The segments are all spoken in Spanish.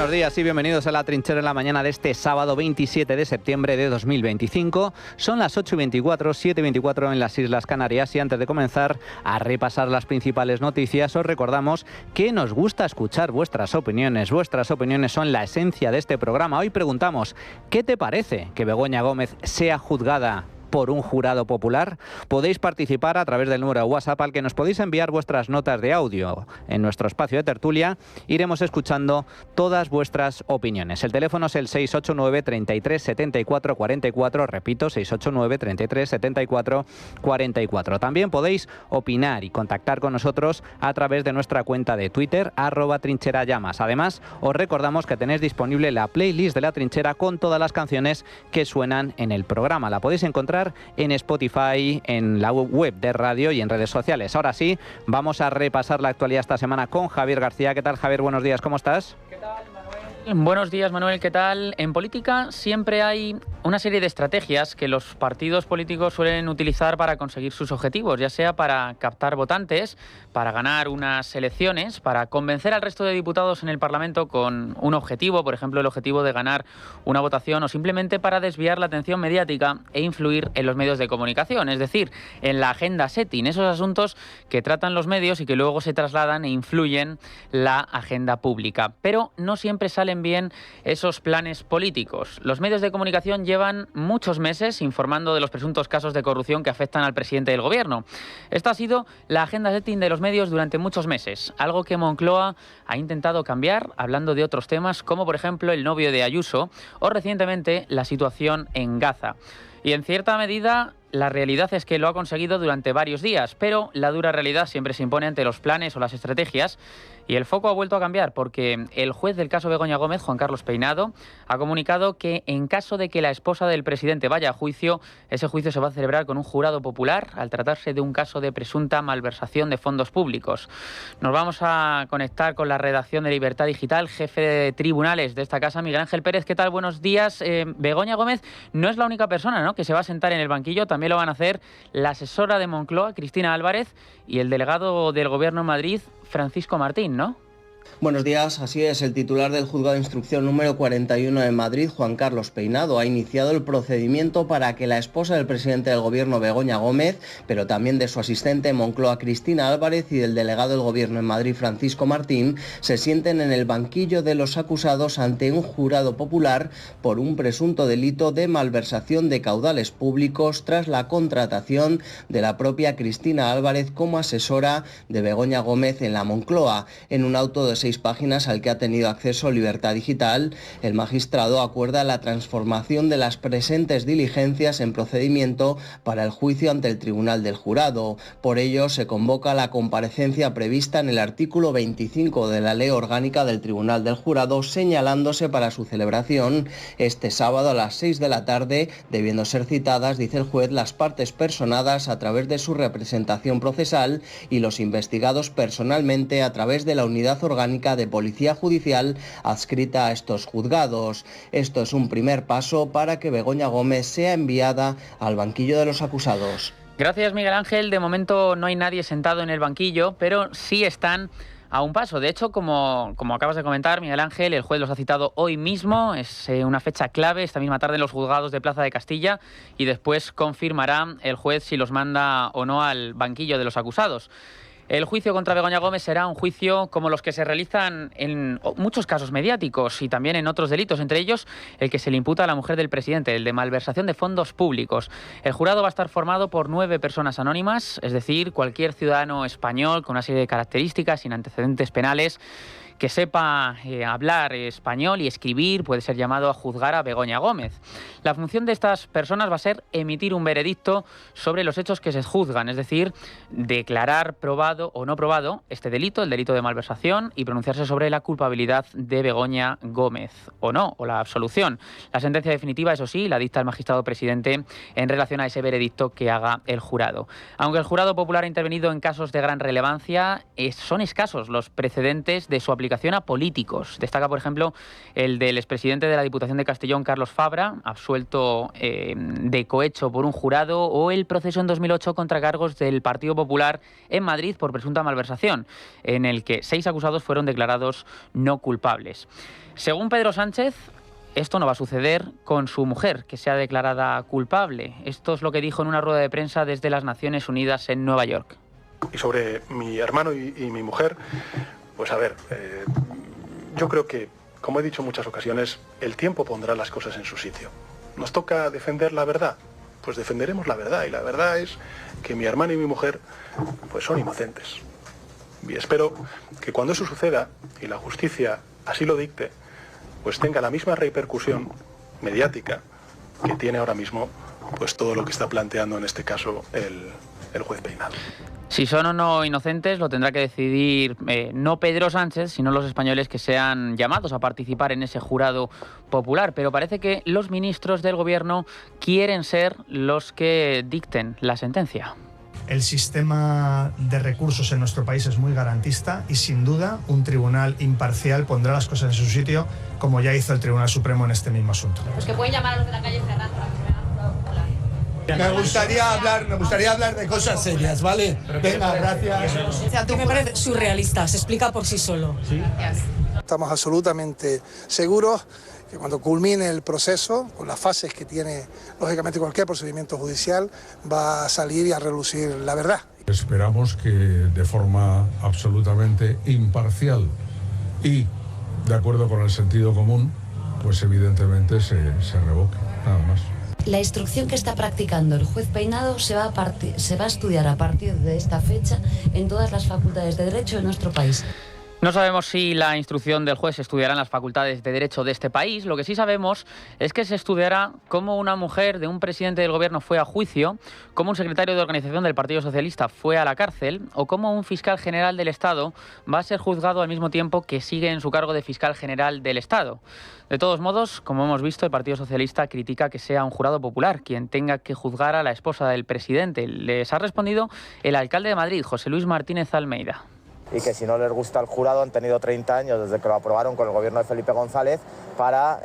buenos días y bienvenidos a La Trinchera en la mañana de este sábado 27 de septiembre de 2025. Son las 8:24, 7:24 en las Islas Canarias y antes de comenzar a repasar las principales noticias os recordamos que nos gusta escuchar vuestras opiniones. Vuestras opiniones son la esencia de este programa. Hoy preguntamos, ¿qué te parece que Begoña Gómez sea juzgada por un jurado popular? Podéis participar a través del número de WhatsApp al que nos podéis enviar vuestras notas de audio. En nuestro espacio de tertulia iremos escuchando todas vuestras opiniones. El teléfono es el 689 33 74 44, repito, 689 33 74 44. También podéis opinar y contactar con nosotros a través de nuestra cuenta de Twitter, @trincherallamas. Además, os recordamos que tenéis disponible la playlist de La Trinchera con todas las canciones que suenan en el programa. La podéis encontrar en Spotify, en la web de radio y en redes sociales. Ahora sí, vamos a repasar la actualidad esta semana con Javier García. ¿Qué tal, Javier? Buenos días, ¿cómo estás? ¿Qué tal, Manuel? Buenos días, Manuel, ¿qué tal? En política siempre hay una serie de estrategias que los partidos políticos suelen utilizar para conseguir sus objetivos, ya sea para captar votantes, para ganar unas elecciones, para convencer al resto de diputados en el Parlamento con un objetivo, por ejemplo, el objetivo de ganar una votación, o simplemente para desviar la atención mediática e influir en los medios de comunicación, es decir, en la agenda setting, esos asuntos que tratan los medios y que luego se trasladan e influyen la agenda pública. Pero no siempre salen bien esos planes políticos. Los medios de comunicación llevan muchos meses informando de los presuntos casos de corrupción que afectan al presidente del gobierno. Esta ha sido la agenda setting de los medios durante muchos meses, algo que Moncloa ha intentado cambiar, hablando de otros temas como por ejemplo el novio de Ayuso o recientemente la situación en Gaza. Y en cierta medida la realidad es que lo ha conseguido durante varios días, pero la dura realidad siempre se impone ante los planes o las estrategias. Y el foco ha vuelto a cambiar porque el juez del caso Begoña Gómez, Juan Carlos Peinado, ha comunicado que en caso de que la esposa del presidente vaya a juicio, ese juicio se va a celebrar con un jurado popular al tratarse de un caso de presunta malversación de fondos públicos. Nos vamos a conectar con la redacción de Libertad Digital, jefe de tribunales de esta casa, Miguel Ángel Pérez. ¿Qué tal? Buenos días. Begoña Gómez no es la única persona, ¿no?, que se va a sentar en el banquillo. También lo van a hacer la asesora de Moncloa, Cristina Álvarez, y el delegado del Gobierno en Madrid, Francisco Martín, ¿no? Buenos días, así es. El titular del Juzgado de Instrucción número 41 de Madrid, Juan Carlos Peinado, ha iniciado el procedimiento para que la esposa del presidente del Gobierno, Begoña Gómez, pero también de su asistente en Moncloa, Cristina Álvarez, y del delegado del Gobierno en Madrid, Francisco Martín, se sienten en el banquillo de los acusados ante un jurado popular por un presunto delito de malversación de caudales públicos tras la contratación de la propia Cristina Álvarez como asesora de Begoña Gómez en la Moncloa. En un auto de 6 páginas al que ha tenido acceso Libertad Digital, el magistrado acuerda la transformación de las presentes diligencias en procedimiento para el juicio ante el Tribunal del Jurado. Por ello, se convoca la comparecencia prevista en el artículo 25 de la Ley Orgánica del Tribunal del Jurado, señalándose para su celebración este sábado a las 6 de la tarde, debiendo ser citadas, dice el juez, las partes personadas a través de su representación procesal y los investigados personalmente a través de la unidad orgánica de Policía Judicial adscrita a estos juzgados. Esto es un primer paso para que Begoña Gómez sea enviada al banquillo de los acusados. Gracias, Miguel Ángel. De momento no hay nadie sentado en el banquillo, pero sí están a un paso. De hecho, como acabas de comentar, Miguel Ángel, el juez los ha citado hoy mismo. Es una fecha clave, esta misma tarde en los juzgados de Plaza de Castilla, y después confirmará el juez si los manda o no al banquillo de los acusados. El juicio contra Begoña Gómez será un juicio como los que se realizan en muchos casos mediáticos y también en otros delitos, entre ellos el que se le imputa a la mujer del presidente, el de malversación de fondos públicos. El jurado va a estar formado por 9 personas anónimas, es decir, cualquier ciudadano español con una serie de características, sin antecedentes penales, que sepa hablar español y escribir, puede ser llamado a juzgar a Begoña Gómez. La función de estas personas va a ser emitir un veredicto sobre los hechos que se juzgan, es decir, declarar probado o no probado este delito, el delito de malversación, y pronunciarse sobre la culpabilidad de Begoña Gómez o no, o la absolución. La sentencia definitiva, eso sí, la dicta el magistrado presidente en relación a ese veredicto que haga el jurado. Aunque el jurado popular ha intervenido en casos de gran relevancia, son escasos los precedentes de su aplicación aplicación a políticos. Destaca, por ejemplo, el del expresidente de la Diputación de Castellón, Carlos Fabra, absuelto de cohecho por un jurado, o el proceso en 2008 contra cargos del Partido Popular en Madrid por presunta malversación, en el que 6 acusados fueron declarados no culpables. Según Pedro Sánchez, esto no va a suceder con su mujer, que sea declarada culpable. Esto es lo que dijo en una rueda de prensa desde las Naciones Unidas en Nueva York. Y sobre mi hermano y mi mujer, pues a ver, yo creo que, como he dicho en muchas ocasiones, el tiempo pondrá las cosas en su sitio. ¿Nos toca defender la verdad? Pues defenderemos la verdad, y la verdad es que mi hermano y mi mujer pues son inocentes. Y espero que cuando eso suceda, y la justicia así lo dicte, pues tenga la misma repercusión mediática que tiene ahora mismo pues todo lo que está planteando en este caso el juez Peinado. Si son o no inocentes lo tendrá que decidir no Pedro Sánchez, sino los españoles que sean llamados a participar en ese jurado popular. Pero parece que los ministros del Gobierno quieren ser los que dicten la sentencia. El sistema de recursos en nuestro país es muy garantista y, sin duda, un tribunal imparcial pondrá las cosas en su sitio, como ya hizo el Tribunal Supremo en este mismo asunto. Pues que pueden llamar a los de la calle Ferran para que se vean jurado popular. Me gustaría hablar de cosas serias, ¿vale? Venga, gracias. A mí me parece surrealista, se explica por sí solo. ¿Sí? Estamos absolutamente seguros que cuando culmine el proceso, con las fases que tiene, lógicamente, cualquier procedimiento judicial, va a salir y a relucir la verdad. Esperamos que de forma absolutamente imparcial y de acuerdo con el sentido común, pues evidentemente se revoque, nada más. La instrucción que está practicando el juez Peinado se va a estudiar a partir de esta fecha en todas las facultades de Derecho de nuestro país. No sabemos si la instrucción del juez se estudiará en las facultades de Derecho de este país. Lo que sí sabemos es que se estudiará cómo una mujer de un presidente del Gobierno fue a juicio, cómo un secretario de organización del Partido Socialista fue a la cárcel o cómo un fiscal general del Estado va a ser juzgado al mismo tiempo que sigue en su cargo de fiscal general del Estado. De todos modos, como hemos visto, el Partido Socialista critica que sea un jurado popular quien tenga que juzgar a la esposa del presidente. Les ha respondido el alcalde de Madrid, José Luis Martínez Almeida. Y que si no les gusta el jurado han tenido 30 años desde que lo aprobaron con el gobierno de Felipe González para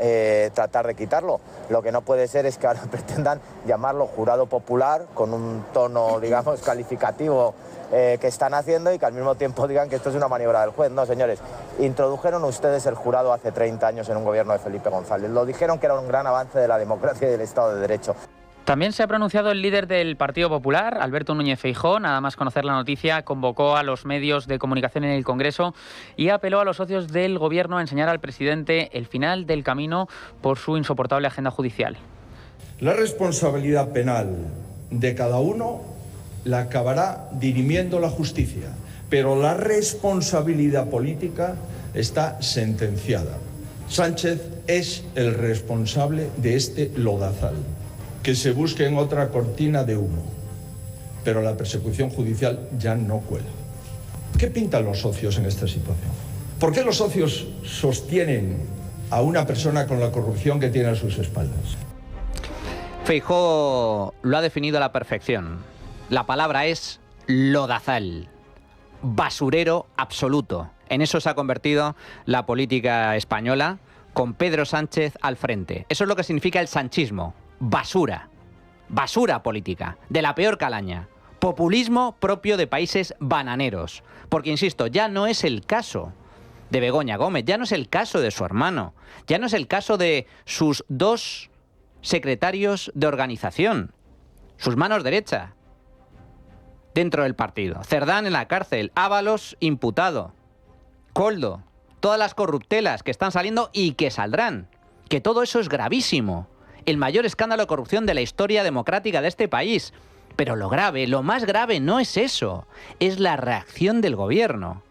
tratar de quitarlo. Lo que no puede ser es que ahora pretendan llamarlo jurado popular con un tono, digamos, calificativo que están haciendo y que al mismo tiempo digan que esto es una maniobra del juez. No, señores, introdujeron ustedes el jurado hace 30 años en un gobierno de Felipe González. Lo dijeron que era un gran avance de la democracia y del Estado de Derecho. También se ha pronunciado el líder del Partido Popular, Alberto Núñez Feijóo. Nada más conocer la noticia, convocó a los medios de comunicación en el Congreso y apeló a los socios del Gobierno a enseñar al presidente el final del camino por su insoportable agenda judicial. La responsabilidad penal de cada uno la acabará dirimiendo la justicia, pero la responsabilidad política está sentenciada. Sánchez es el responsable de este lodazal. Que se busque en otra cortina de humo, pero la persecución judicial ya no cuela. ¿Qué pintan los socios en esta situación? ¿Por qué los socios sostienen a una persona con la corrupción que tiene a sus espaldas? Feijóo lo ha definido a la perfección. La palabra es lodazal, basurero absoluto. En eso se ha convertido la política española con Pedro Sánchez al frente. Eso es lo que significa el sanchismo. Basura, basura política, de la peor calaña, populismo propio de países bananeros. Porque, insisto, ya no es el caso de Begoña Gómez, ya no es el caso de su hermano, ya no es el caso de sus 2 secretarios de organización, sus manos derechas dentro del partido. Cerdán en la cárcel, Ábalos imputado, Koldo, todas las corruptelas que están saliendo y que saldrán, que todo eso es gravísimo. El mayor escándalo de corrupción de la historia democrática de este país. Pero lo grave, lo más grave no es eso, es la reacción del gobierno.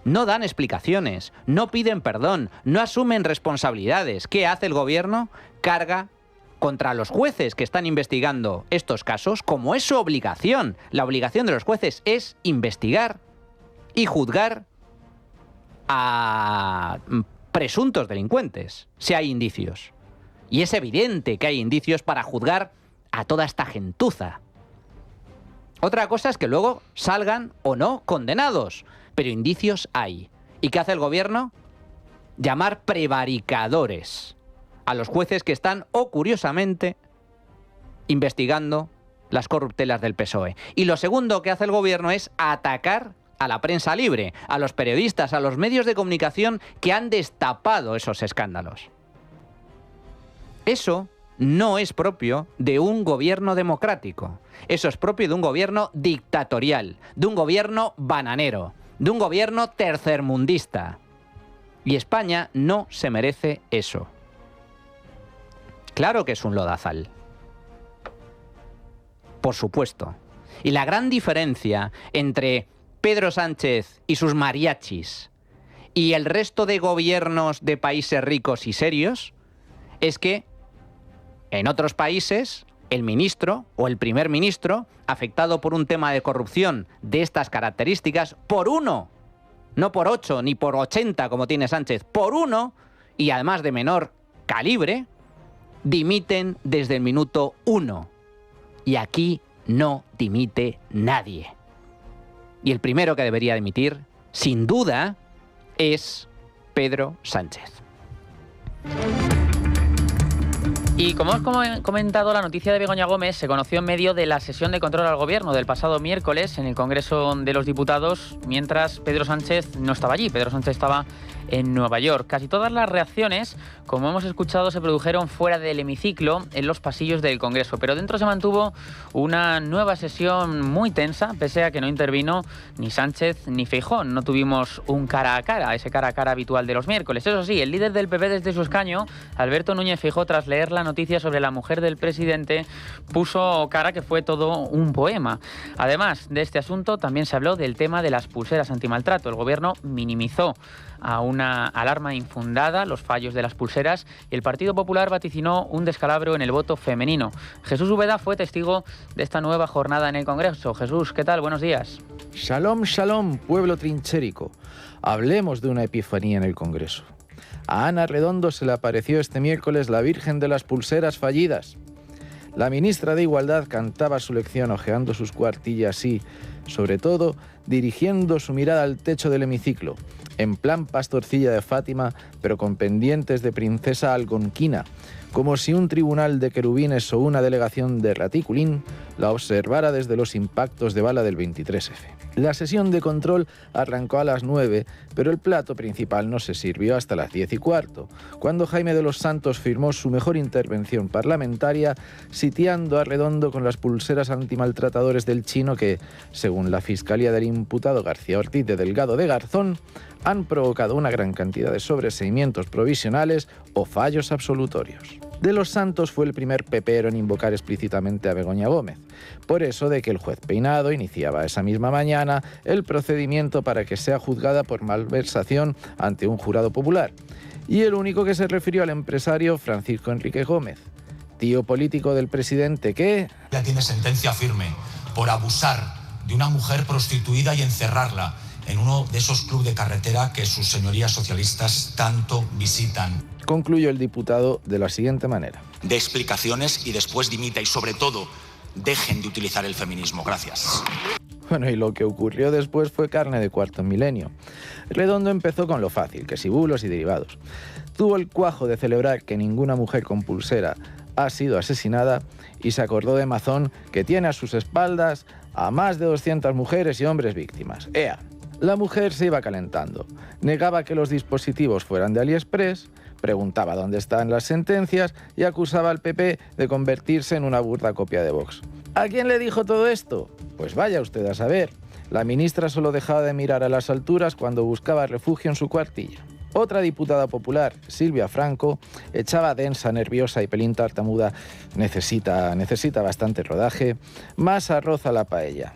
No dan explicaciones, no piden perdón, no asumen responsabilidades. ¿Qué hace el gobierno? Carga contra los jueces que están investigando estos casos, como es su obligación. La obligación de los jueces es investigar y juzgar a presuntos delincuentes, si hay indicios. Y es evidente que hay indicios para juzgar a toda esta gentuza. Otra cosa es que luego salgan o no condenados, pero indicios hay. ¿Y qué hace el gobierno? Llamar prevaricadores a los jueces que están, o curiosamente, investigando las corruptelas del PSOE. Y lo segundo que hace el gobierno es atacar a la prensa libre, a los periodistas, a los medios de comunicación que han destapado esos escándalos. Eso no es propio de un gobierno democrático. Eso es propio de un gobierno dictatorial, de un gobierno bananero, de un gobierno tercermundista. Y España no se merece eso. Claro que es un lodazal. Por supuesto. Y la gran diferencia entre Pedro Sánchez y sus mariachis y el resto de gobiernos de países ricos y serios es que en otros países el ministro o el primer ministro afectado por un tema de corrupción de estas características, por uno, no por 8 ni por 80 como tiene Sánchez, por uno, y además de menor calibre, dimiten desde el minuto 1. Y aquí no dimite nadie. Y el primero que debería dimitir, sin duda, es Pedro Sánchez. Y como hemos comentado, la noticia de Begoña Gómez se conoció en medio de la sesión de control al gobierno del pasado miércoles en el Congreso de los Diputados, mientras Pedro Sánchez no estaba allí. Pedro Sánchez estaba en Nueva York. Casi todas las reacciones, como hemos escuchado, se produjeron fuera del hemiciclo, en los pasillos del Congreso. Pero dentro se mantuvo una nueva sesión muy tensa, pese a que no intervino ni Sánchez ni Feijóo. No tuvimos un cara a cara, ese cara a cara habitual de los miércoles. Eso sí, el líder del PP desde su escaño, Alberto Núñez Feijóo, tras leer la noticia sobre la mujer del presidente, puso cara que fue todo un poema. Además de este asunto, también se habló del tema de las pulseras antimaltrato. El gobierno minimizó a una alarma infundada los fallos de las pulseras y el Partido Popular vaticinó un descalabro en el voto femenino. Jesús Úbeda fue testigo de esta nueva jornada en el Congreso. Jesús, ¿qué tal? Buenos días. Shalom, shalom, pueblo trinchérico. Hablemos de una epifanía en el Congreso. A Ana Redondo se le apareció este miércoles la Virgen de las Pulseras Fallidas. La ministra de Igualdad cantaba su lección hojeando sus cuartillas y, sobre todo, dirigiendo su mirada al techo del hemiciclo, en plan pastorcilla de Fátima, pero con pendientes de princesa algonquina, como si un tribunal de querubines o una delegación de raticulín la observara desde los impactos de bala del 23F. La sesión de control arrancó a las 9, pero el plato principal no se sirvió hasta las 10:15, cuando Jaime de los Santos firmó su mejor intervención parlamentaria, sitiando a Redondo con las pulseras antimaltratadores del Chino que, según la Fiscalía del imputado García Ortiz de Delgado de Garzón, han provocado una gran cantidad de sobreseimientos provisionales o fallos absolutorios. De los Santos fue el primer pepero en invocar explícitamente a Begoña Gómez, por eso de que el juez Peinado iniciaba esa misma mañana el procedimiento para que sea juzgada por malversación ante un jurado popular, y el único que se refirió al empresario Francisco Enrique Gómez, tío político del presidente que... Ya tiene sentencia firme por abusar de una mujer prostituida y encerrarla en uno de esos clubes de carretera que sus señorías socialistas tanto visitan. Concluyó el diputado de la siguiente manera. De explicaciones y después dimita y sobre todo dejen de utilizar el feminismo. Gracias. Bueno, y lo que ocurrió después fue carne de cuarto milenio. Redondo empezó con lo fácil, que si bulos y derivados. Tuvo el cuajo de celebrar que ninguna mujer con pulsera ha sido asesinada y se acordó de Mazón, que tiene a sus espaldas a más de 200 mujeres y hombres víctimas. ¡Ea! La mujer se iba calentando. Negaba que los dispositivos fueran de AliExpress, preguntaba dónde estaban las sentencias y acusaba al PP de convertirse en una burda copia de Vox. ¿A quién le dijo todo esto? Pues vaya usted a saber. La ministra solo dejaba de mirar a las alturas cuando buscaba refugio en su cuartilla. Otra diputada popular, Silvia Franco, echaba densa, nerviosa y pelín tartamuda. Necesita bastante rodaje. Más arroz a la paella.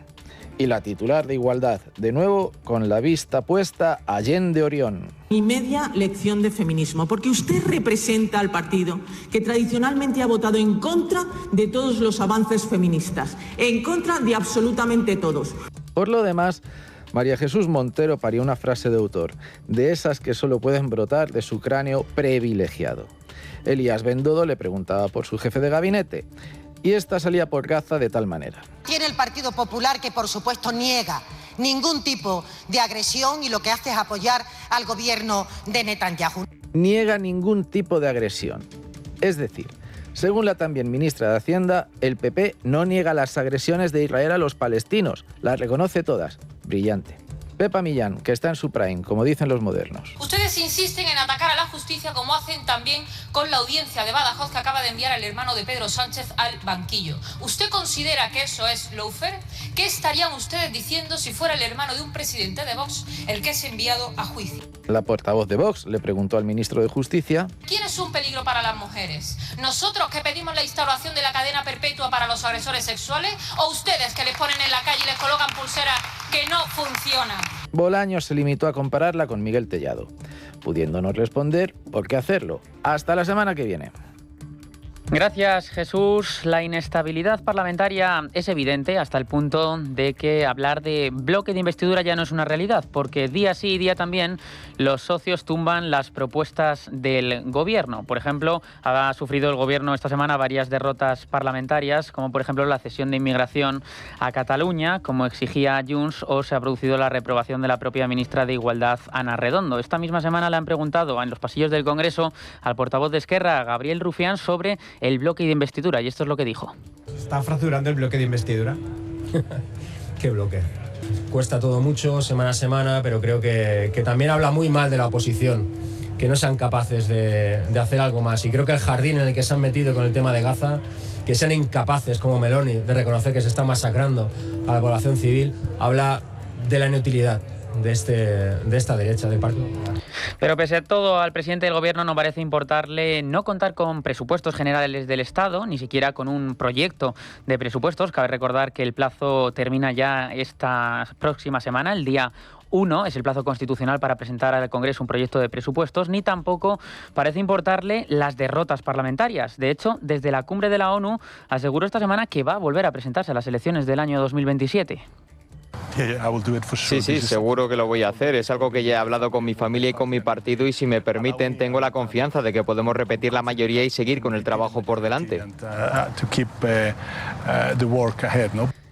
Y la titular de Igualdad, de nuevo, con la vista puesta allende Orión. Y media lección de feminismo, porque usted representa al partido que tradicionalmente ha votado en contra de todos los avances feministas, en contra de absolutamente todos. Por lo demás, María Jesús Montero parió una frase de autor, de esas que solo pueden brotar de su cráneo privilegiado. Elías Bendodo le preguntaba por su jefe de gabinete, y esta salía por Gaza de tal manera. Tiene el Partido Popular que, por supuesto, niega ningún tipo de agresión y lo que hace es apoyar al gobierno de Netanyahu. Niega ningún tipo de agresión. Es decir, según la también ministra de Hacienda, el PP no niega las agresiones de Israel a los palestinos, las reconoce todas. Brillante. Pepa Millán, que está en su prime, como dicen los modernos. Ustedes insisten en atacar a la justicia como hacen también con la audiencia de Badajoz que acaba de enviar al hermano de Pedro Sánchez al banquillo. ¿Usted considera que eso es lawfare? ¿Qué estarían ustedes diciendo si fuera el hermano de un presidente de Vox el que es enviado a juicio? La portavoz de Vox le preguntó al ministro de Justicia: ¿Quién es un peligro para las mujeres? ¿Nosotros que pedimos la instauración de la cadena perpetua para los agresores sexuales? ¿O ustedes que les ponen en la calle y les colocan pulseras que no funcionan? Bolaños se limitó a compararla con Miguel Tellado, pudiéndonos responder por qué hacerlo. Hasta la semana que viene. Gracias, Jesús. La inestabilidad parlamentaria es evidente hasta el punto de que hablar de bloque de investidura ya no es una realidad, porque día sí y día también los socios tumban las propuestas del gobierno. Por ejemplo, ha sufrido el gobierno esta semana varias derrotas parlamentarias, como por ejemplo la cesión de inmigración a Cataluña, como exigía Junts, o se ha producido la reprobación de la propia ministra de Igualdad, Ana Redondo. Esta misma semana le han preguntado en los pasillos del Congreso al portavoz de Esquerra, Gabriel Rufián, sobre el bloque de investidura, y esto es lo que dijo. ¿Está fracturando el bloque de investidura? ¿Qué bloque? Cuesta todo mucho, semana a semana, pero creo que también habla muy mal de la oposición, que no sean capaces de hacer algo más. Y creo que el jardín en el que se han metido con el tema de Gaza, que sean incapaces, como Meloni, de reconocer que se está masacrando a la población civil, habla de la inutilidad de esta derecha del Partido Popular. Pero pese a todo, al presidente del gobierno no parece importarle no contar con presupuestos generales del Estado, ni siquiera con un proyecto de presupuestos. Cabe recordar que el plazo termina ya esta próxima semana, el día 1 es el plazo constitucional para presentar al Congreso un proyecto de presupuestos, ni tampoco parece importarle las derrotas parlamentarias. De hecho, desde la cumbre de la ONU aseguró esta semana que va a volver a presentarse a las elecciones del año 2027. Sí, seguro que lo voy a hacer. Es algo que ya he hablado con mi familia y con mi partido y si me permiten tengo la confianza de que podemos repetir la mayoría y seguir con el trabajo por delante.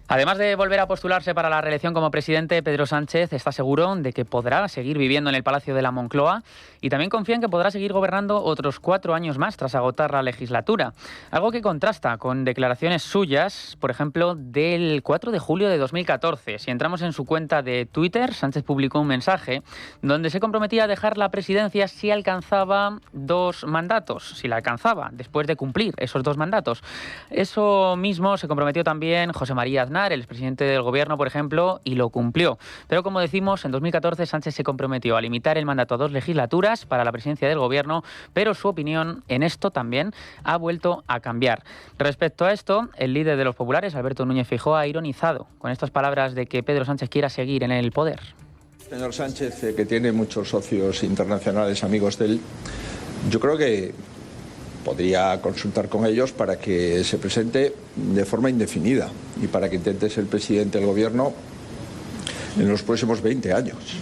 Además de volver a postularse para la reelección como presidente, Pedro Sánchez está seguro de que podrá seguir viviendo en el Palacio de la Moncloa y también confía en que podrá seguir gobernando otros 4 años más tras agotar la legislatura. Algo que contrasta con declaraciones suyas, por ejemplo, del 4 de julio de 2014. Si entramos en su cuenta de Twitter, Sánchez publicó un mensaje donde se comprometía a dejar la presidencia si alcanzaba 2 mandatos, si la alcanzaba después de cumplir esos 2 mandatos. Eso mismo se comprometió también José María Aznar, el expresidente del gobierno, por ejemplo, y lo cumplió. Pero como decimos, en 2014 Sánchez se comprometió a limitar el mandato a 2 legislaturas para la presidencia del gobierno, pero su opinión en esto también ha vuelto a cambiar. Respecto a esto, el líder de los populares, Alberto Núñez Feijóo, ha ironizado con estas palabras de que Pedro Sánchez quiera seguir en el poder. Señor Sánchez, que tiene muchos socios internacionales, amigos de él, yo creo que podría consultar con ellos para que se presente de forma indefinida y para que intente ser presidente del gobierno en los próximos 20 años.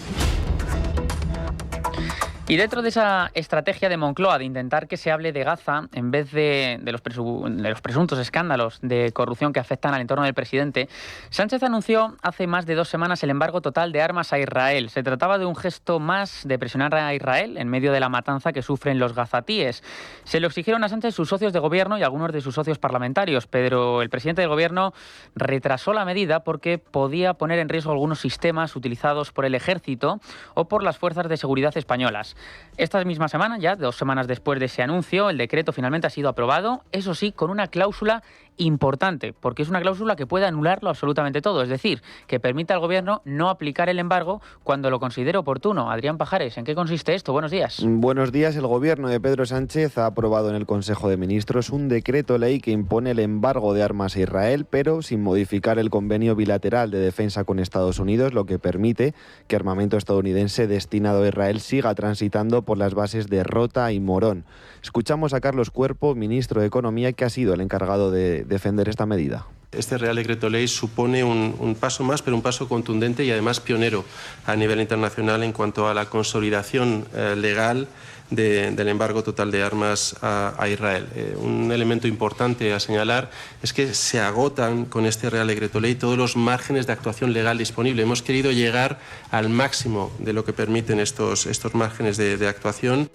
Y dentro de esa estrategia de Moncloa de intentar que se hable de Gaza en vez de los presuntos escándalos de corrupción que afectan al entorno del presidente, Sánchez anunció hace más de 2 semanas el embargo total de armas a Israel. Se trataba de un gesto más de presionar a Israel en medio de la matanza que sufren los gazatíes. Se lo exigieron a Sánchez sus socios de gobierno y algunos de sus socios parlamentarios, pero el presidente del gobierno retrasó la medida porque podía poner en riesgo algunos sistemas utilizados por el ejército o por las fuerzas de seguridad españolas. Esta misma semana, ya 2 semanas después de ese anuncio, el decreto finalmente ha sido aprobado, eso sí, con una cláusula importante, porque es una cláusula que puede anularlo absolutamente todo, es decir, que permite al gobierno no aplicar el embargo cuando lo considere oportuno. Adrián Pajares, ¿en qué consiste esto? Buenos días. Buenos días. El gobierno de Pedro Sánchez ha aprobado en el Consejo de Ministros un decreto ley que impone el embargo de armas a Israel, pero sin modificar el convenio bilateral de defensa con Estados Unidos, lo que permite que armamento estadounidense destinado a Israel siga transitando por las bases de Rota y Morón. Escuchamos a Carlos Cuerpo, ministro de Economía, que ha sido el encargado de defender esta medida. Este Real Decreto Ley supone un paso más, pero un paso contundente y además pionero a nivel internacional en cuanto a la consolidación legal del embargo total de armas a Israel. Un elemento importante a señalar es que se agotan con este Real Decreto Ley todos los márgenes de actuación legal disponible. Hemos querido llegar al máximo de lo que permiten estos márgenes de actuación.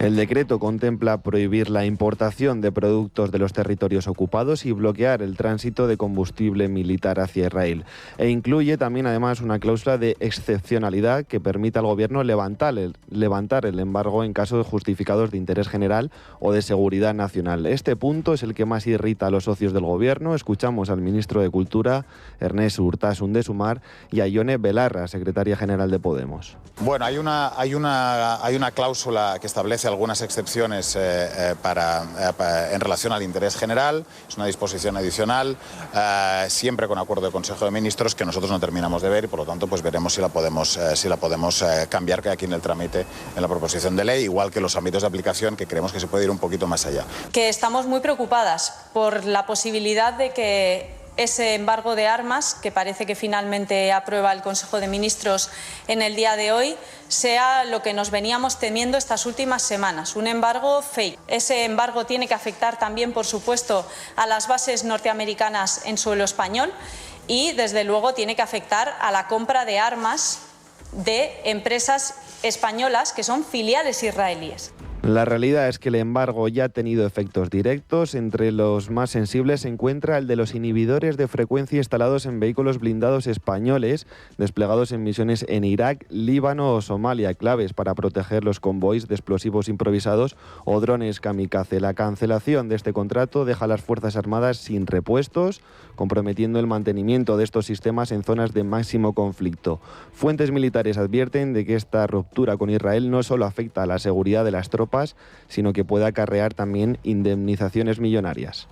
El decreto contempla prohibir la importación de productos de los territorios ocupados y bloquear el tránsito de combustible militar hacia Israel. E incluye también, además, una cláusula de excepcionalidad que permita al Gobierno levantar el embargo en casos justificados de interés general o de seguridad nacional. Este punto es el que más irrita a los socios del Gobierno. Escuchamos al ministro de Cultura, Ernest Urtasun de Sumar, y a Ione Belarra, secretaria general de Podemos. Bueno, hay una cláusula que establece algunas excepciones en relación al interés general. Es una disposición adicional, siempre con acuerdo del Consejo de Ministros, que nosotros no terminamos de ver y por lo tanto pues veremos si la podemos cambiar que aquí en el trámite en la proposición de ley, igual que los ámbitos de aplicación, que creemos que se puede ir un poquito más allá. Que estamos muy preocupadas por la posibilidad de que ese embargo de armas, que parece que finalmente aprueba el Consejo de Ministros en el día de hoy, sea lo que nos veníamos temiendo estas últimas semanas, un embargo fake. Ese embargo tiene que afectar también, por supuesto, a las bases norteamericanas en suelo español y, desde luego, tiene que afectar a la compra de armas de empresas españolas que son filiales israelíes. La realidad es que el embargo ya ha tenido efectos directos. Entre los más sensibles se encuentra el de los inhibidores de frecuencia instalados en vehículos blindados españoles desplegados en misiones en Irak, Líbano o Somalia, claves para proteger los convoys de explosivos improvisados o drones kamikaze. La cancelación de este contrato deja a las Fuerzas Armadas sin repuestos, comprometiendo el mantenimiento de estos sistemas en zonas de máximo conflicto. Fuentes militares advierten de que esta ruptura con Israel no solo afecta a la seguridad de las tropas, sino que puede acarrear también indemnizaciones millonarias.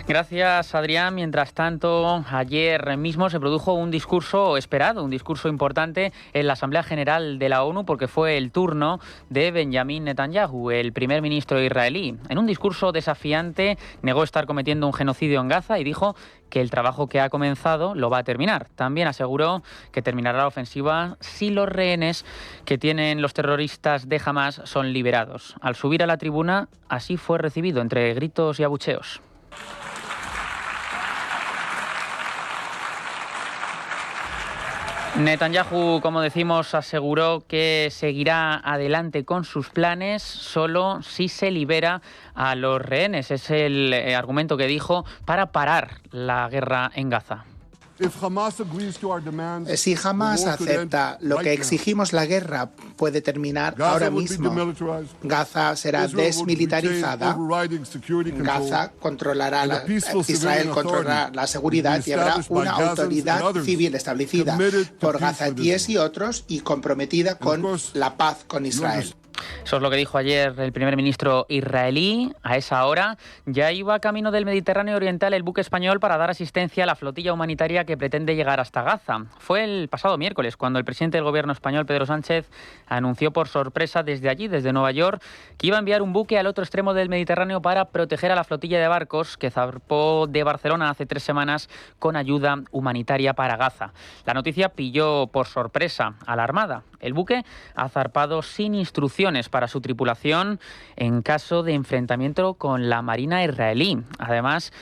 Gracias, Adrián. Mientras tanto, ayer mismo se produjo un discurso esperado, un discurso importante en la Asamblea General de la ONU, porque fue el turno de Benjamin Netanyahu, el primer ministro israelí. En un discurso desafiante negó estar cometiendo un genocidio en Gaza y dijo que el trabajo que ha comenzado lo va a terminar. También aseguró que terminará la ofensiva si los rehenes que tienen los terroristas de Hamás son liberados. Al subir a la tribuna, así fue recibido, entre gritos y abucheos. Netanyahu, como decimos, aseguró que seguirá adelante con sus planes solo si se libera a los rehenes. Es el argumento que dijo para parar la guerra en Gaza. Si Hamás acepta lo que exigimos, la guerra puede terminar ahora mismo. Gaza será desmilitarizada. Gaza controlará Israel controlará la seguridad y habrá una autoridad civil establecida por gazatíes y otros y comprometida con la paz con Israel. Eso es lo que dijo ayer el primer ministro israelí. A esa hora ya iba camino del Mediterráneo Oriental el buque español para dar asistencia a la flotilla humanitaria que pretende llegar hasta Gaza. Fue el pasado miércoles cuando el presidente del gobierno español, Pedro Sánchez, anunció por sorpresa desde allí, desde Nueva York, que iba a enviar un buque al otro extremo del Mediterráneo para proteger a la flotilla de barcos que zarpó de Barcelona hace 3 semanas con ayuda humanitaria para Gaza. La noticia pilló por sorpresa a la Armada. El buque ha zarpado sin instrucciones para su tripulación en caso de enfrentamiento con la Marina israelí. Además,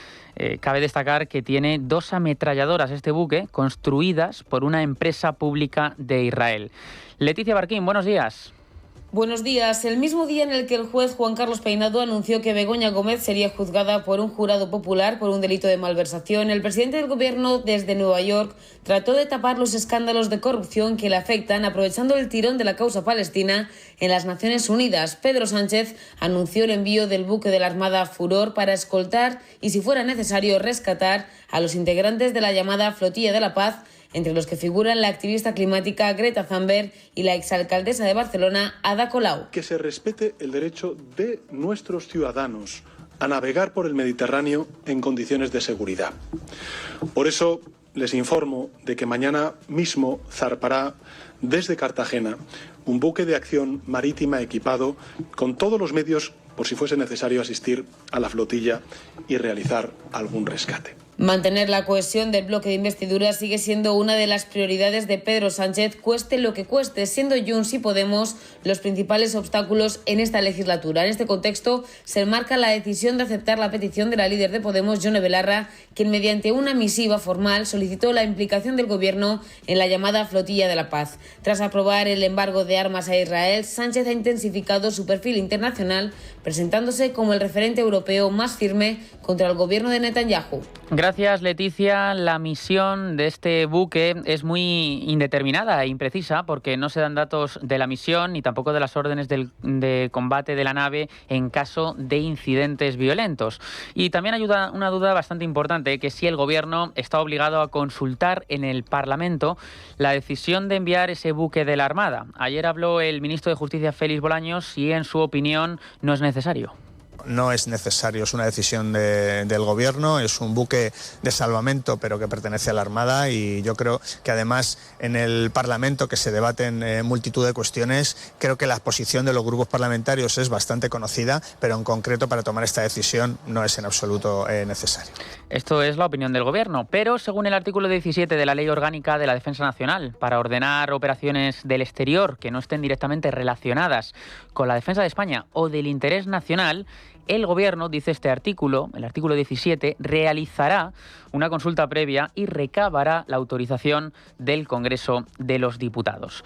cabe destacar que tiene 2 ametralladoras este buque construidas por una empresa pública de Israel. Leticia Barquín, buenos días. Buenos días. El mismo día en el que el juez Juan Carlos Peinado anunció que Begoña Gómez sería juzgada por un jurado popular por un delito de malversación, el presidente del gobierno desde Nueva York trató de tapar los escándalos de corrupción que le afectan, aprovechando el tirón de la causa palestina en las Naciones Unidas. Pedro Sánchez anunció el envío del buque de la Armada Furor para escoltar y, si fuera necesario, rescatar a los integrantes de la llamada Flotilla de la Paz, entre los que figuran la activista climática Greta Thunberg y la exalcaldesa de Barcelona, Ada Colau. Que se respete el derecho de nuestros ciudadanos a navegar por el Mediterráneo en condiciones de seguridad. Por eso les informo de que mañana mismo zarpará desde Cartagena un buque de acción marítima equipado con todos los medios por si fuese necesario asistir a la flotilla y realizar algún rescate. Mantener la cohesión del bloque de investidura sigue siendo una de las prioridades de Pedro Sánchez, cueste lo que cueste, siendo Junts y Podemos los principales obstáculos en esta legislatura. En este contexto se enmarca la decisión de aceptar la petición de la líder de Podemos, Yone Belarra, quien mediante una misiva formal solicitó la implicación del Gobierno en la llamada Flotilla de la Paz. Tras aprobar el embargo de armas a Israel, Sánchez ha intensificado su perfil internacional, presentándose como el referente europeo más firme contra el gobierno de Netanyahu. Gracias, Leticia. La misión de este buque es muy indeterminada e imprecisa porque no se dan datos de la misión ni tampoco de las órdenes de combate de la nave en caso de incidentes violentos. Y también hay una duda bastante importante, que si el Gobierno está obligado a consultar en el Parlamento la decisión de enviar ese buque de la Armada. Ayer habló el ministro de Justicia, Félix Bolaños, y en su opinión no es necesario. No es necesario, es una decisión del Gobierno, es un buque de salvamento pero que pertenece a la Armada, y yo creo que además en el Parlamento, que se debaten multitud de cuestiones, creo que la posición de los grupos parlamentarios es bastante conocida, pero en concreto para tomar esta decisión no es en absoluto necesario. Esto es la opinión del Gobierno, pero según el artículo 17 de la Ley Orgánica de la Defensa Nacional, para ordenar operaciones del exterior que no estén directamente relacionadas con la defensa de España o del interés nacional, el Gobierno, dice este artículo, el artículo 17, realizará una consulta previa y recabará la autorización del Congreso de los Diputados.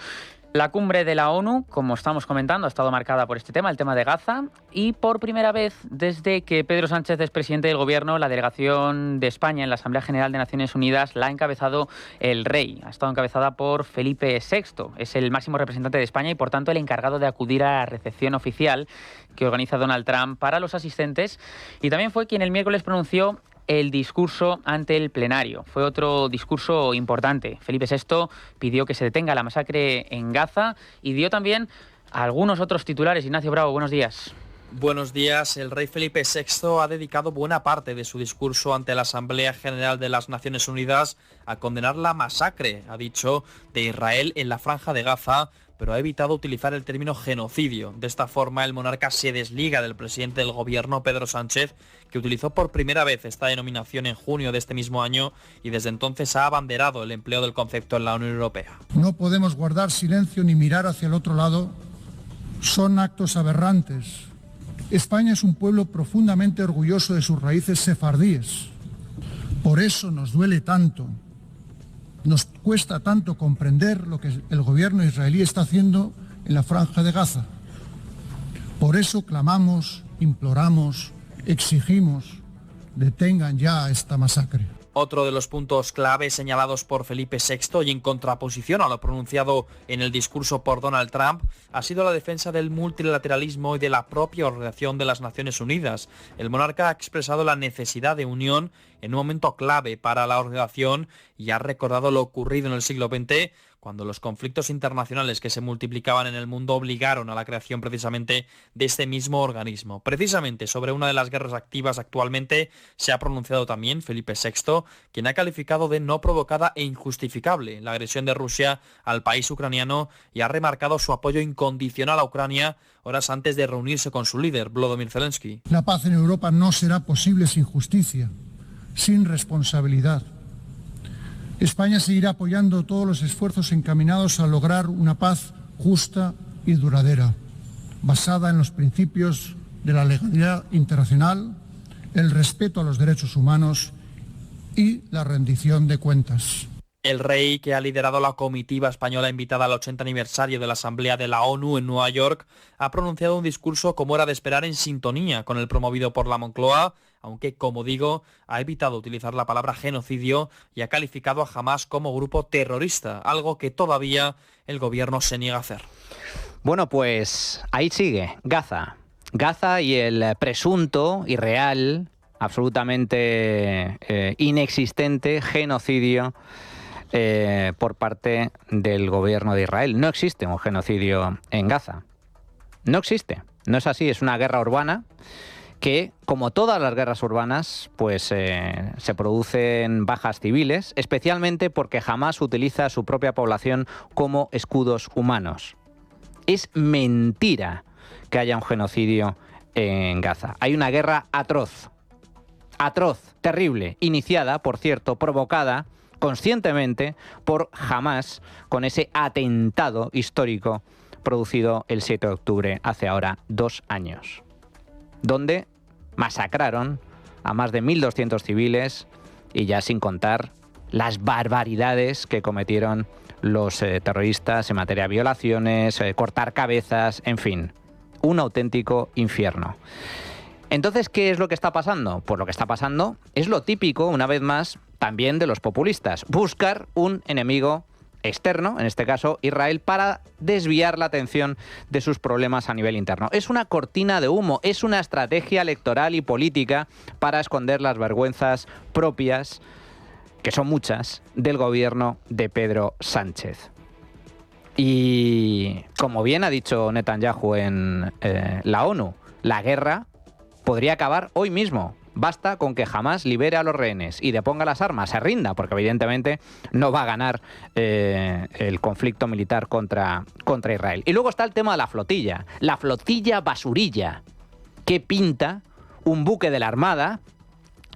La cumbre de la ONU, como estamos comentando, ha estado marcada por este tema, el tema de Gaza, y por primera vez desde que Pedro Sánchez es presidente del Gobierno, la delegación de España en la Asamblea General de Naciones Unidas la ha encabezado el rey. Ha estado encabezada por Felipe VI, es el máximo representante de España y por tanto el encargado de acudir a la recepción oficial que organiza Donald Trump para los asistentes, y también fue quien el miércoles pronunció el discurso ante el plenario. Fue otro discurso importante. Felipe VI pidió que se detenga la masacre en Gaza y dio también algunos otros titulares. Ignacio Bravo, buenos días. Buenos días. El rey Felipe VI ha dedicado buena parte de su discurso ante la Asamblea General de las Naciones Unidas a condenar la masacre, ha dicho, de Israel en la Franja de Gaza, pero ha evitado utilizar el término genocidio. De esta forma, el monarca se desliga del presidente del Gobierno, Pedro Sánchez, que utilizó por primera vez esta denominación en junio de este mismo año y desde entonces ha abanderado el empleo del concepto en la Unión Europea. No podemos guardar silencio ni mirar hacia el otro lado. Son actos aberrantes. España es un pueblo profundamente orgulloso de sus raíces sefardíes. Por eso nos duele tanto. Nos cuesta tanto comprender lo que el gobierno israelí está haciendo en la Franja de Gaza. Por eso clamamos, imploramos, exigimos, detengan ya esta masacre. Otro de los puntos clave señalados por Felipe VI y en contraposición a lo pronunciado en el discurso por Donald Trump ha sido la defensa del multilateralismo y de la propia Organización de las Naciones Unidas. El monarca ha expresado la necesidad de unión en un momento clave para la organización y ha recordado lo ocurrido en el siglo XX, cuando los conflictos internacionales que se multiplicaban en el mundo obligaron a la creación precisamente de este mismo organismo. Precisamente sobre una de las guerras activas actualmente se ha pronunciado también Felipe VI, quien ha calificado de no provocada e injustificable la agresión de Rusia al país ucraniano y ha remarcado su apoyo incondicional a Ucrania horas antes de reunirse con su líder, Volodymyr Zelensky. La paz en Europa no será posible sin justicia, sin responsabilidad. España seguirá apoyando todos los esfuerzos encaminados a lograr una paz justa y duradera, basada en los principios de la legalidad internacional, el respeto a los derechos humanos y la rendición de cuentas. El rey, que ha liderado la comitiva española invitada al 80 aniversario de la Asamblea de la ONU en Nueva York, ha pronunciado un discurso, como era de esperar, en sintonía con el promovido por la Moncloa, aunque, como digo, ha evitado utilizar la palabra genocidio y ha calificado a Hamás como grupo terrorista, algo que todavía el gobierno se niega a hacer. Bueno, pues ahí sigue, Gaza. Gaza y el presunto, irreal, absolutamente inexistente genocidio por parte del gobierno de Israel. No existe un genocidio en Gaza. No existe. No es así, es una guerra urbana que, como todas las guerras urbanas, pues se producen bajas civiles, especialmente porque Hamás utiliza a su propia población como escudos humanos. Es mentira que haya un genocidio en Gaza. Hay una guerra atroz atroz, terrible, iniciada, por cierto, provocada conscientemente por Hamás, con ese atentado histórico producido el 7 de octubre, hace ahora 2 años, donde masacraron a más de 1.200 civiles, y ya sin contar las barbaridades que cometieron los terroristas en materia de violaciones, cortar cabezas, en fin, un auténtico infierno. Entonces, ¿qué es lo que está pasando? Pues lo que está pasando es lo típico, una vez más, también de los populistas: buscar un enemigo externo, en este caso Israel, para desviar la atención de sus problemas a nivel interno. Es una cortina de humo, es una estrategia electoral y política para esconder las vergüenzas propias, que son muchas, del gobierno de Pedro Sánchez. Y como bien ha dicho Netanyahu en la ONU, la guerra podría acabar hoy mismo. Basta con que Hamás libere a los rehenes y deponga las armas, se rinda, porque evidentemente no va a ganar el conflicto militar contra Israel. Y luego está el tema de la flotilla basurilla. ¿Qué pinta un buque de la Armada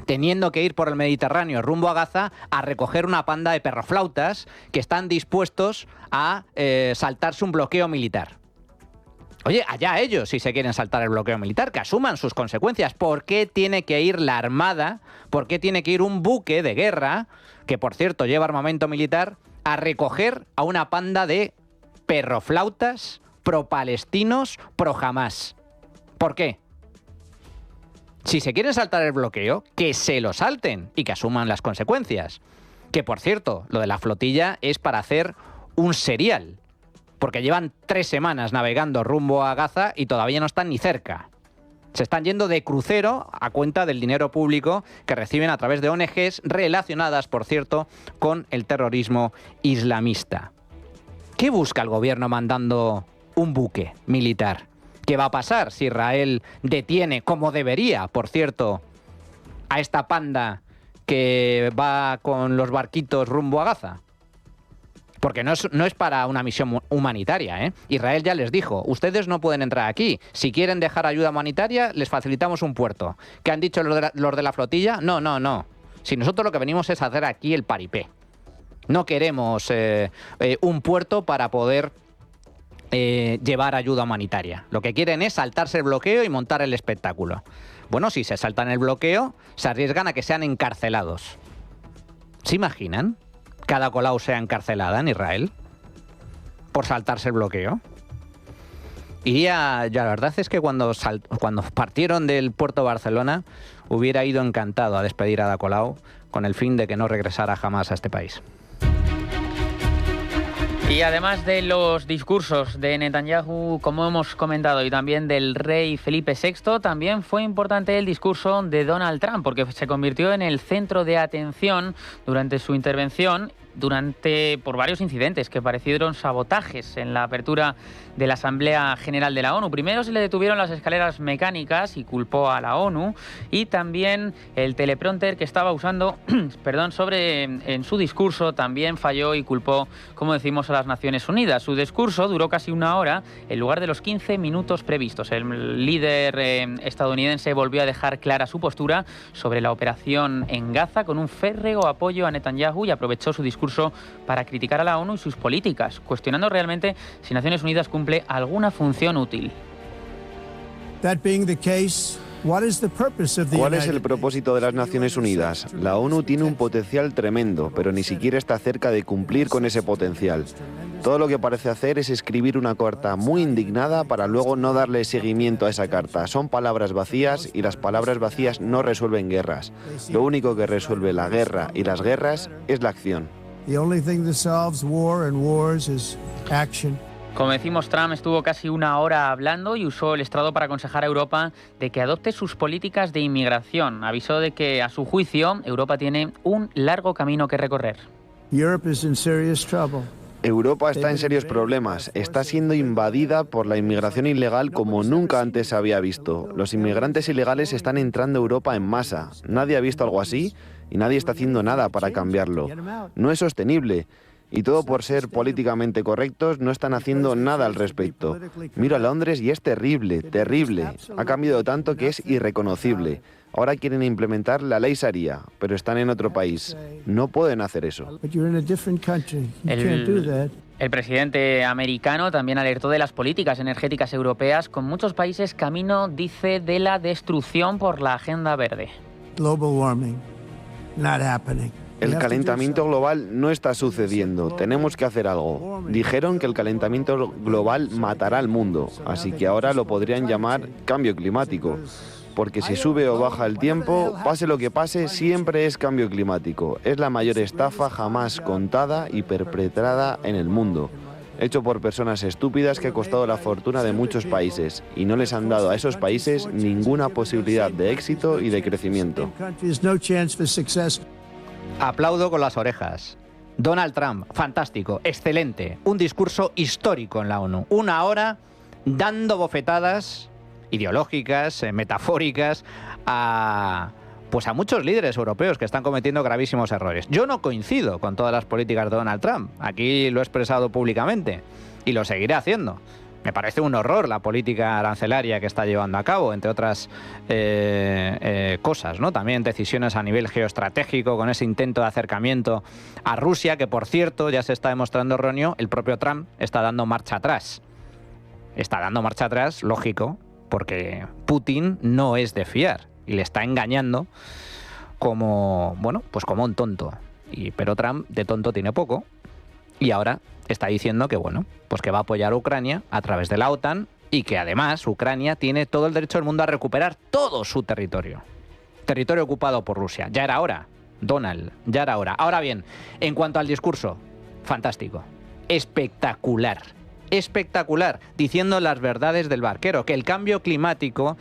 teniendo que ir por el Mediterráneo rumbo a Gaza a recoger una panda de perroflautas que están dispuestos a saltarse un bloqueo militar? Oye, allá ellos, si se quieren saltar el bloqueo militar, que asuman sus consecuencias. ¿Por qué tiene que ir la Armada? ¿Por qué tiene que ir un buque de guerra, que por cierto lleva armamento militar, a recoger a una panda de perroflautas pro-palestinos, pro-Hamás? ¿Por qué? Si se quieren saltar el bloqueo, que se lo salten y que asuman las consecuencias. Que por cierto, lo de la flotilla es para hacer un serial, porque llevan 3 semanas navegando rumbo a Gaza y todavía no están ni cerca. Se están yendo de crucero a cuenta del dinero público que reciben a través de ONGs relacionadas, por cierto, con el terrorismo islamista. ¿Qué busca el gobierno mandando un buque militar? ¿Qué va a pasar si Israel detiene, como debería, por cierto, a esta panda que va con los barquitos rumbo a Gaza? Porque no es para una misión humanitaria, ¿eh? Israel ya les dijo, ustedes no pueden entrar aquí. Si quieren dejar ayuda humanitaria, les facilitamos un puerto. ¿Qué han dicho los de la flotilla? No. Si nosotros lo que venimos es hacer aquí el paripé. No queremos un puerto para poder llevar ayuda humanitaria. Lo que quieren es saltarse el bloqueo y montar el espectáculo. Bueno, si se saltan el bloqueo, se arriesgan a que sean encarcelados. ¿Se imaginan? Cada Colau sea encarcelada en Israel por saltarse el bloqueo. La verdad es que cuando partieron del puerto de Barcelona hubiera ido encantado a despedir a Ada Colau con el fin de que no regresara jamás a este país. Y además de los discursos de Netanyahu, como hemos comentado, y también del rey Felipe VI, también fue importante el discurso de Donald Trump, porque se convirtió en el centro de atención durante su intervención, por varios incidentes que parecieron sabotajes en la apertura de la Asamblea General de la ONU. Primero se le detuvieron las escaleras mecánicas y culpó a la ONU, y también el teleprompter que estaba usando en su discurso también falló y culpó, como decimos, a las Naciones Unidas. Su discurso duró casi 1 hora en lugar de los 15 minutos previstos. El líder estadounidense volvió a dejar clara su postura sobre la operación en Gaza, con un férreo apoyo a Netanyahu, y aprovechó su discurso para criticar a la ONU y sus políticas, cuestionando realmente si Naciones Unidas cumple alguna función útil. ¿Cuál es el propósito de las Naciones Unidas? La ONU tiene un potencial tremendo, pero ni siquiera está cerca de cumplir con ese potencial. Todo lo que parece hacer es escribir una carta muy indignada para luego no darle seguimiento a esa carta. Son palabras vacías, y las palabras vacías no resuelven guerras. Lo único que resuelve la guerra y las guerras es la acción. Como decimos, Trump estuvo casi 1 hora hablando y usó el estrado para aconsejar a Europa de que adopte sus políticas de inmigración. Avisó de que, a su juicio, Europa tiene un largo camino que recorrer. Europa está en serios problemas. Está siendo invadida por la inmigración ilegal como nunca antes se había visto. Los inmigrantes ilegales están entrando a Europa en masa. Nadie ha visto algo así y nadie está haciendo nada para cambiarlo. No es sostenible. Y todo por ser políticamente correctos, no están haciendo nada al respecto. Miro a Londres y es terrible, terrible. Ha cambiado tanto que es irreconocible. Ahora quieren implementar la ley Sharia, pero están en otro país. No pueden hacer eso. El presidente americano también alertó de las políticas energéticas europeas, con muchos países camino, dice, de la destrucción por la agenda verde. El calentamiento global no está sucediendo, tenemos que hacer algo. Dijeron que el calentamiento global matará al mundo, así que ahora lo podrían llamar cambio climático. Porque si sube o baja el tiempo, pase lo que pase, siempre es cambio climático. Es la mayor estafa jamás contada y perpetrada en el mundo. Hecho por personas estúpidas que ha costado la fortuna de muchos países y no les han dado a esos países ninguna posibilidad de éxito y de crecimiento. Aplaudo con las orejas. Donald Trump, fantástico, excelente. Un discurso histórico en la ONU. 1 hora dando bofetadas ideológicas, metafóricas, a muchos líderes europeos que están cometiendo gravísimos errores. Yo no coincido con todas las políticas de Donald Trump. Aquí lo he expresado públicamente y lo seguiré haciendo. Me parece un horror la política arancelaria que está llevando a cabo, entre otras cosas, ¿no? También decisiones a nivel geoestratégico, con ese intento de acercamiento a Rusia, que por cierto ya se está demostrando erróneo. El propio Trump está dando marcha atrás. Está dando marcha atrás, lógico, porque Putin no es de fiar y le está engañando como un tonto. Pero Trump de tonto tiene poco y ahora está diciendo que que va a apoyar a Ucrania a través de la OTAN y que además Ucrania tiene todo el derecho del mundo a recuperar todo su territorio ocupado por Rusia. Ya era hora, Donald, ya era hora. Ahora bien, en cuanto al discurso, fantástico, espectacular, diciendo las verdades del barquero, que el cambio climático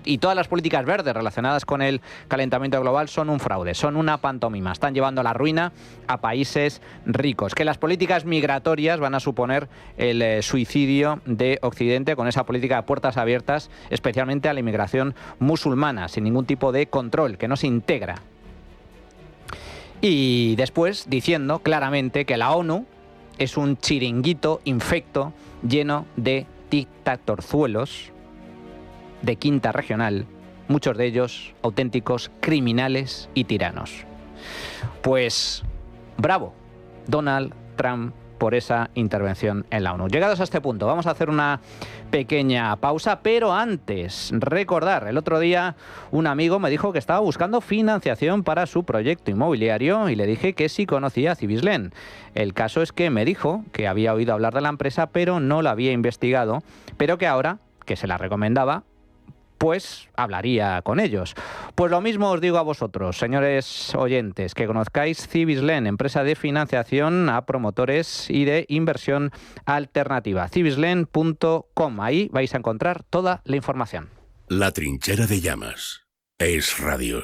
y todas las políticas verdes relacionadas con el calentamiento global son un fraude, son una pantomima, están llevando a la ruina a países ricos, que las políticas migratorias van a suponer el suicidio de Occidente con esa política de puertas abiertas, especialmente a la inmigración musulmana, sin ningún tipo de control, que no se integra. Y después diciendo claramente que la ONU es un chiringuito infecto lleno de dictatorzuelos de quinta regional, muchos de ellos auténticos criminales y tiranos. Pues bravo, Donald Trump, por esa intervención en la ONU. Llegados a este punto, vamos a hacer una pequeña pausa, pero antes, recordar, el otro día un amigo me dijo que estaba buscando financiación para su proyecto inmobiliario y le dije que sí conocía a Cibislen. El caso es que me dijo que había oído hablar de la empresa, pero no la había investigado, pero que ahora, que se la recomendaba, pues hablaría con ellos. Pues lo mismo os digo a vosotros, señores oyentes, que conozcáis Cibislen, empresa de financiación a promotores y de inversión alternativa. Cibislen.com, ahí vais a encontrar toda la información. La trinchera de llamas es radio.